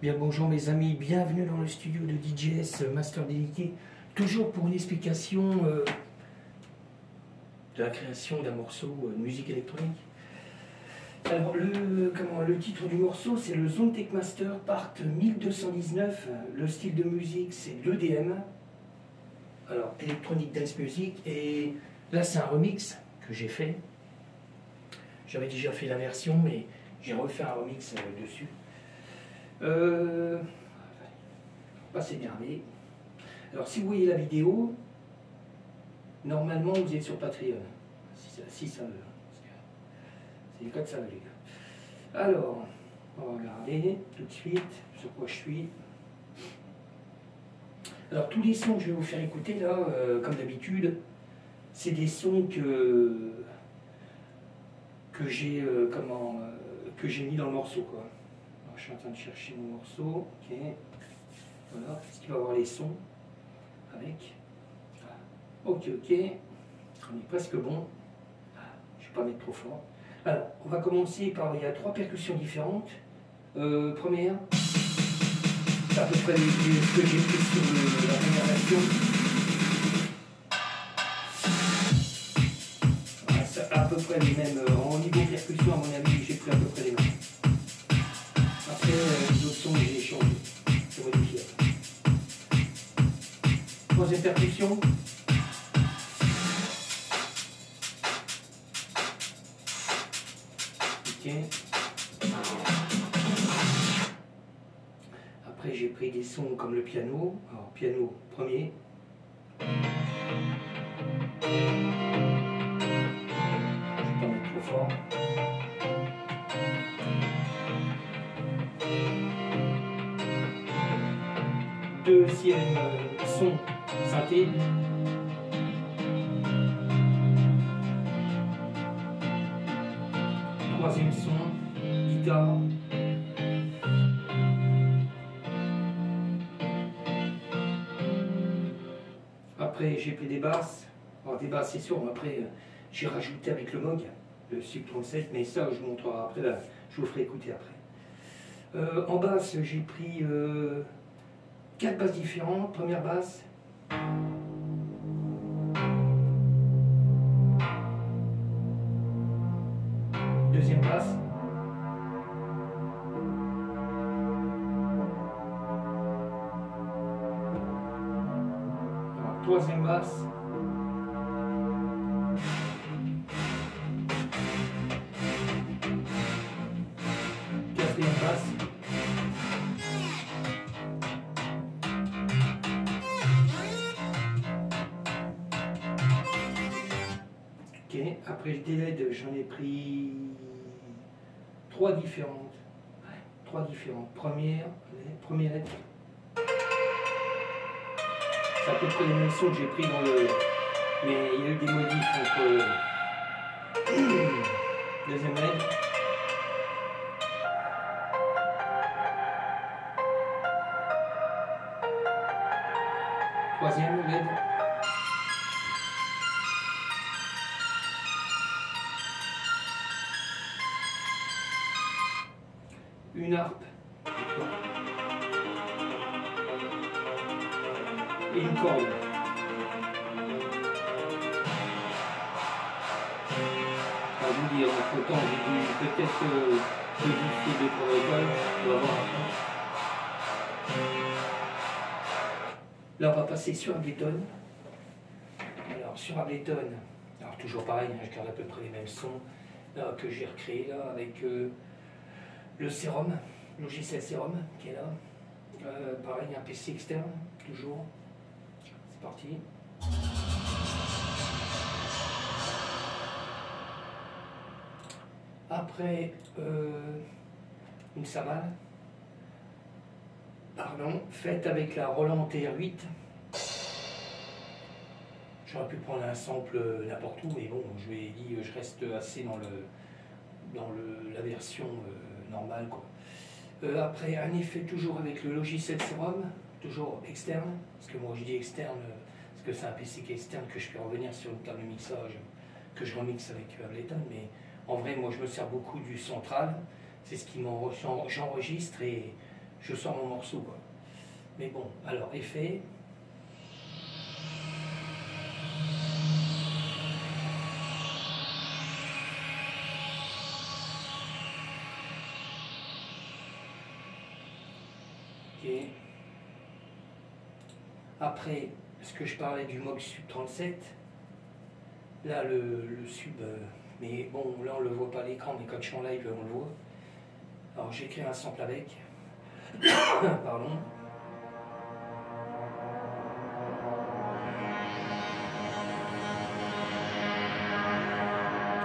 Bien bonjour mes amis, bienvenue dans le studio de DJS Master Déliqué, toujours pour une explication de la création d'un morceau de musique électronique. Alors le titre du morceau c'est le Zone Tech Master Part 1219, le style de musique c'est l'EDM, alors Electronic Dance Music, et là c'est un remix que j'ai fait. J'avais déjà fait la version mais j'ai refait un remix dessus. Pas s'énerver. Alors si vous voyez la vidéo, normalement vous êtes sur Patreon, si ça veut. C'est le cas de ça, les gars. Alors, on va regarder tout de suite sur quoi je suis. Alors tous les sons que je vais vous faire écouter là, comme d'habitude, c'est des sons que j'ai mis dans le morceau, quoi. Alors, je suis en train de chercher mon morceau. Ok. Voilà. Est-ce qu'il va avoir les sons avec? Ok, ok. On est presque bon. Je ne vais pas mettre trop fort. Alors, on va commencer par, il y a 3 percussions différentes. Première, c'est à peu près ce que j'ai fait sur la première version. Voilà, c'est à peu près les mêmes, en niveau percussion à mon avis, j'ai pris à peu près les mêmes. Après, les autres sons, j'ai changé, j'ai modifié. Troisième percussion. Après j'ai pris des sons comme le piano. Alors piano premier. Je vais pas mettre trop fort. Deuxième son synthé. Troisième son guitare. Après j'ai pris des basses. Alors des basses c'est sûr, mais après j'ai rajouté avec le Moog, le Sub 37, mais ça je vous montrerai après, là, je vous ferai écouter après. En basse j'ai pris 4 basses différentes. Première basse. Deuxième basse. Alors, troisième basse. Quatrième basse. Ok, après le délai, j'en ai pris 3 différentes. Ouais, 3 différentes. Première lettre. C'est à peu près les mêmes sons que j'ai pris dans le. Mais il y a eu des modifs entre. Deuxième lettre. Troisième lettre. Une harpe et une corde. À vous dire, entre temps, j'ai dû peut-être modifier 2-3 écoles. On va voir après. Là, on va passer sur Ableton. Alors, sur Ableton, alors toujours pareil, hein, je garde à peu près les mêmes sons là, que j'ai recréé là avec. Le Serum, logiciel Serum qui est là. Pareil, un PC externe, toujours. C'est parti. Après, une Sample. Pardon, faite avec la Roland TR8. J'aurais pu prendre un sample n'importe où, mais bon, je lui ai dit, je reste assez dans la version normale, quoi. Après, un effet toujours avec le logiciel Serum, toujours externe, parce que moi je dis externe, parce que c'est un PC qui est externe, que je fais revenir sur une table de mixage, que je remixe avec Ableton, mais en vrai, moi je me sers beaucoup du central, c'est ce qui j'enregistre et je sors mon morceau, quoi. Mais bon, alors effet. Ok. Après, ce que je parlais du Moog Sub 37, là le Sub, mais bon, là on le voit pas à l'écran, mais quand je suis en live, on le voit. Alors j'ai créé un sample avec. Pardon.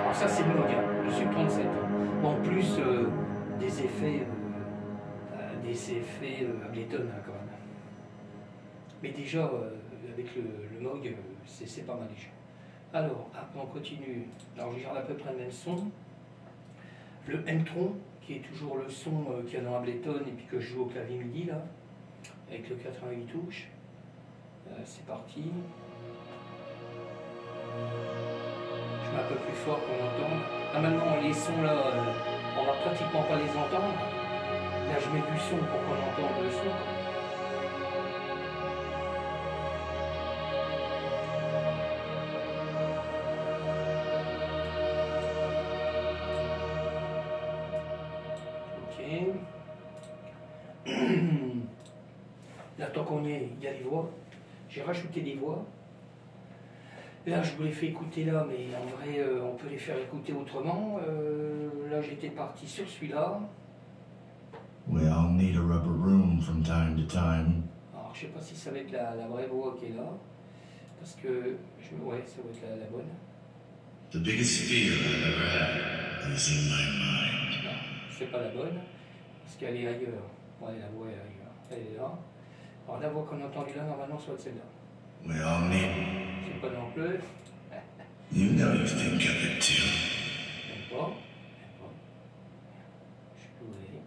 Alors ça c'est le Moog, hein, le Sub 37. En plus des effets Ableton hein, quand même. Mais déjà avec le Moog, c'est pas mal déjà. Alors après on continue. Alors je garde à peu près le même son. Le M-Tron, qui est toujours le son qu'il y a dans Ableton et puis que je joue au clavier MIDI là, avec le 88 touches. C'est parti. Je mets un peu plus fort qu'on entend. Là maintenant les sons là, on va pratiquement pas les entendre. Là je mets du son pour qu'on entende le son. Là, tant qu'on y est, il y a les voix. J'ai rajouté des voix. Là, je vous les fais écouter là, mais en vrai, on peut les faire écouter autrement. Là, j'étais parti sur celui-là. We all need a rubber room from time to time. Alors, je sais pas si ça va être la vraie voix qui est là. Parce que, ouais, ça va être la bonne. The biggest fear I've ever had is in my mind. Non, c'est pas la bonne. Parce qu'elle est ailleurs. Ouais, la voix est ailleurs. Elle est là. Alors, la voix qu'on a entendue là, normalement, soit celle-là. We all need. C'est pas non plus. You know you think of it too. Même pas. Je peux aller.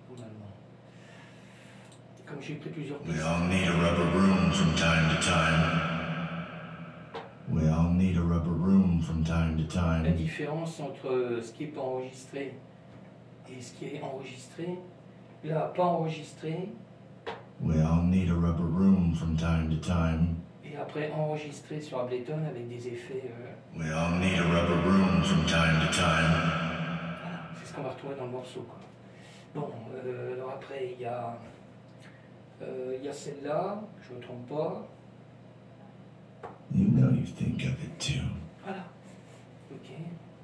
Normalement. Comme j'ai pris plusieurs pistes. We all need a rubber room from time to time. We all need a rubber room from time to time. La différence entre ce qui n'est pas enregistré et ce qui est enregistré. Là, pas enregistré. We all need a rubber room from time to time. Et après enregistré sur Ableton avec des effets. We all need a rubber room from time to time. Voilà, c'est ce qu'on va retrouver dans le morceau, quoi. Bon, alors après il y a celle-là, je ne me trompe pas. You know you think of it too. Voilà. Ok.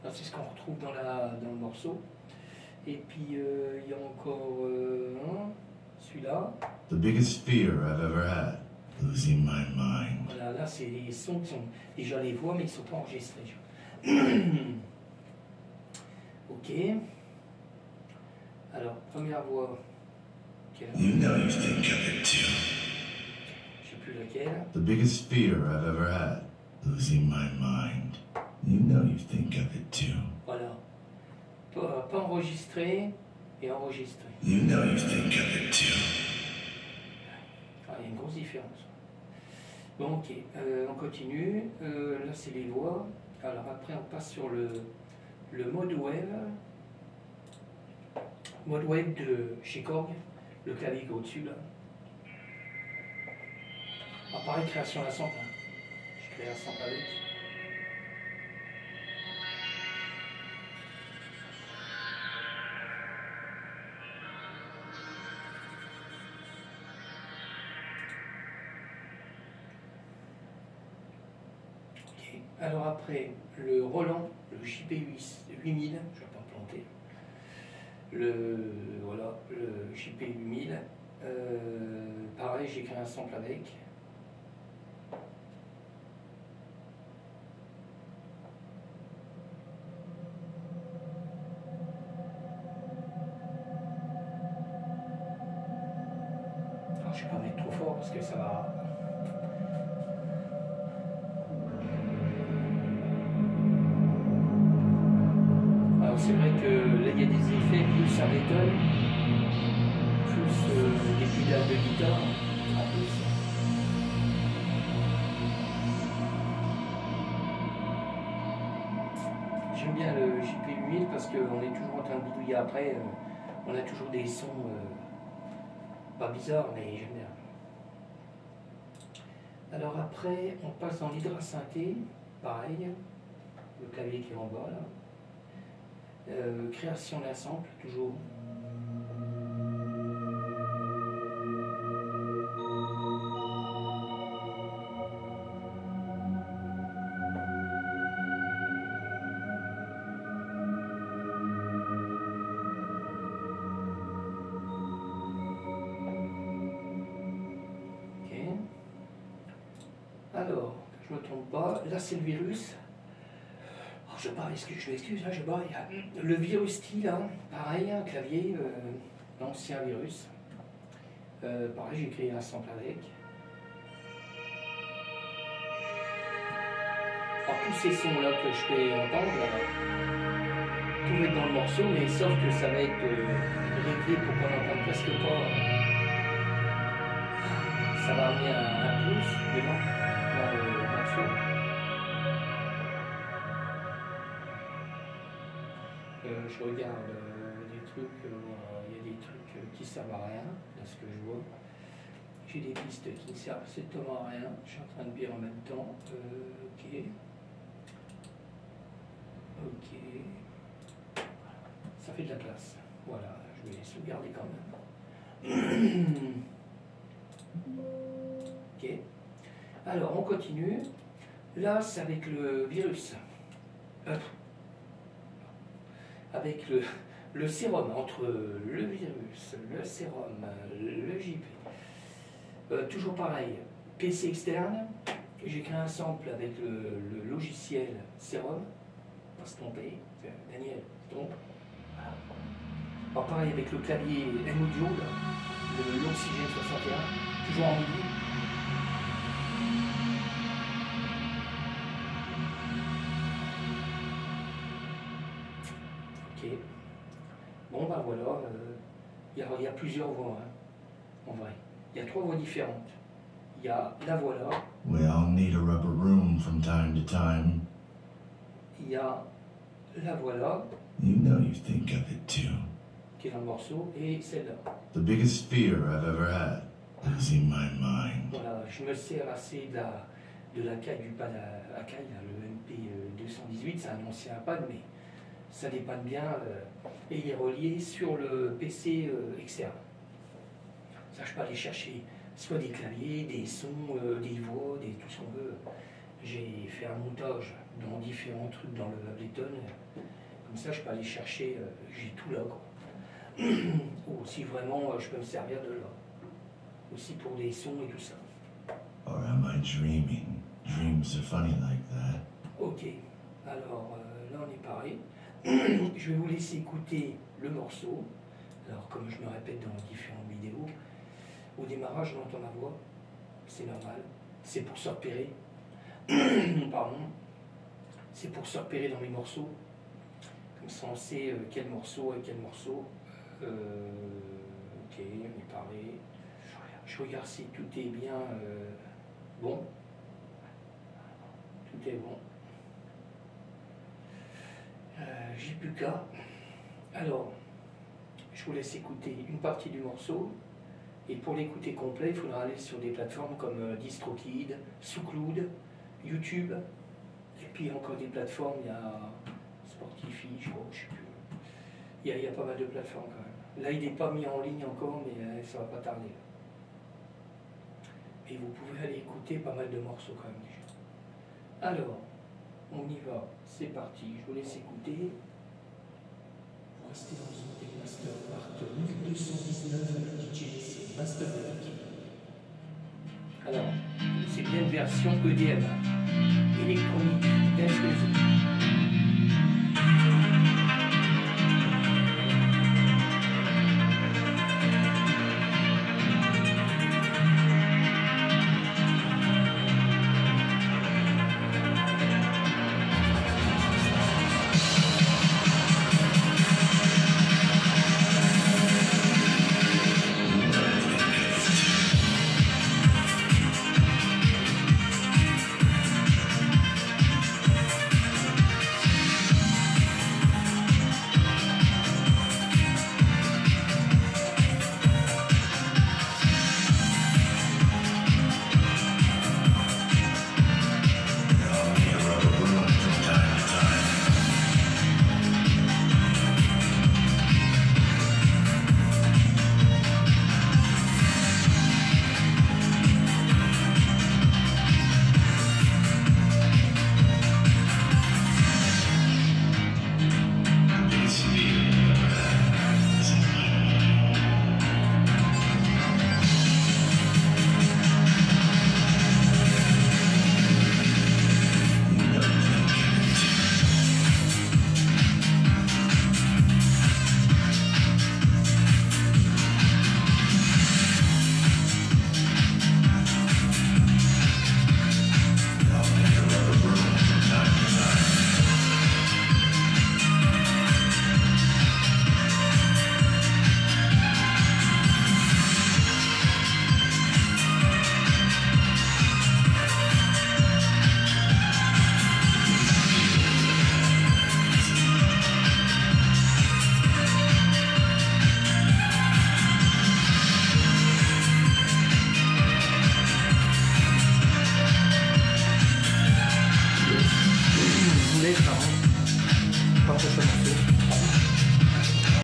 Alors c'est ce qu'on retrouve dans le morceau. Et puis il y a encore celui-là. The biggest fear I've ever had, losing my mind. Voilà, là c'est les sons qui sont déjà les voix mais ils ne sont pas enregistrés. Ok. Alors, première voix. You know you think of it too. Je sais plus laquelle. The biggest fear I've ever had, losing my mind. You know you think of it too. Voilà. Pas enregistré et enregistré. You know you think of it too. Ah, il y a une grosse différence. Bon, ok, on continue. Là, c'est les voix. Alors après, on passe sur le mode wave. Mode wave de chez Korg, le clavier qui est au-dessus là. Ah, pareil, création à sample. Hein. Je crée un sample avec. Ok. Alors après, le Roland, le JP 8000, je vais pas me planter. Voilà, le JP 8000. Pareil, j'ai créé un sample avec. Alors, je ne vais pas mettre trop fort parce que ça va. Alors c'est vrai que là il y a des effets plus Ableton, plus des pédales de guitare en plus. J'aime bien le JP8000 parce qu'on est toujours en train de bidouiller après, on a toujours des sons Pas bizarre, mais j'aime bien. Alors après, on passe dans l'hydrasynthé, pareil, le clavier qui est en bas là. Création d'un sample, toujours. Alors, je ne me trompe pas, là c'est le virus. Oh, je m'excuse, là je baille. Le virus style, hein, pareil, un clavier, l'ancien virus. Pareil, j'ai créé un sample avec. Alors tous ces sons là que je vais entendre, tout va être dans le morceau, mais sauf que ça va être réglé pour qu'on n'entende presque pas. Ça va amener un plus dedans. Je regarde des trucs, il y a des trucs qui servent à rien, là ce que je vois. J'ai des pistes qui ne servent strictement à rien, je suis en train de lire en même temps. Ok. Ok. Ça fait de la place. Voilà, je vais sauvegarder quand même. Ok. Alors on continue. Là, c'est avec le virus. Avec le sérum, entre le virus, le sérum, le JP. Toujours pareil, PC externe. J'ai créé un sample avec le logiciel sérum. Pas se tromper. Daniel, trompe. Voilà. Alors pareil avec le clavier M-Audio, l'Oxygène 61, toujours en MIDI. Bon ben voilà, il y a plusieurs voix, hein, en vrai. Il y a 3 voix différentes. Il y a la voix là. We all need a rubber room from time to time. Il y a la voix là. You know you think of it too. Qui est dans le morceau, et celle-là. The biggest fear I've ever had is in my mind. Voilà, je me sers assez de la caille du pad à caille, le MP 218, c'est un ancien pad, mais ça dépanne bien et il est relié sur le PC externe. Ça, je peux aller chercher soit des claviers, des sons, des voix, tout ce qu'on veut. J'ai fait un montage dans différents trucs dans le Ableton. Comme ça, je peux aller chercher, j'ai tout là, quoi. Ou si vraiment, je peux me servir de là. Aussi pour des sons et tout ça. Or am I dreaming? Dreams are funny like that. Ok, alors là on est pareil. Je vais vous laisser écouter le morceau. Alors comme je me répète dans différentes vidéos, au démarrage on entend ma voix, c'est normal. C'est pour se repérer. Pardon. C'est pour se repérer dans mes morceaux. Comme ça on sait quel morceau et quel morceau. Ok, on est pareil. Je regarde si tout est bien bon. Tout est bon. J'ai plus qu'à. Alors, je vous laisse écouter une partie du morceau. Et pour l'écouter complet, il faudra aller sur des plateformes comme DistroKid, SoundCloud, YouTube. Et puis encore des plateformes, il y a Spotify, je crois, je sais plus. Il y a pas mal de plateformes quand même. Là, il n'est pas mis en ligne encore, mais ça va pas tarder. Et vous pouvez aller écouter pas mal de morceaux quand même déjà. Alors, on y va, c'est parti, je vous laisse écouter. Vous restez dans une des Master Part 1219 avec DJ Master Belki. Alors, c'est bien une version EDM, électronique, dance music.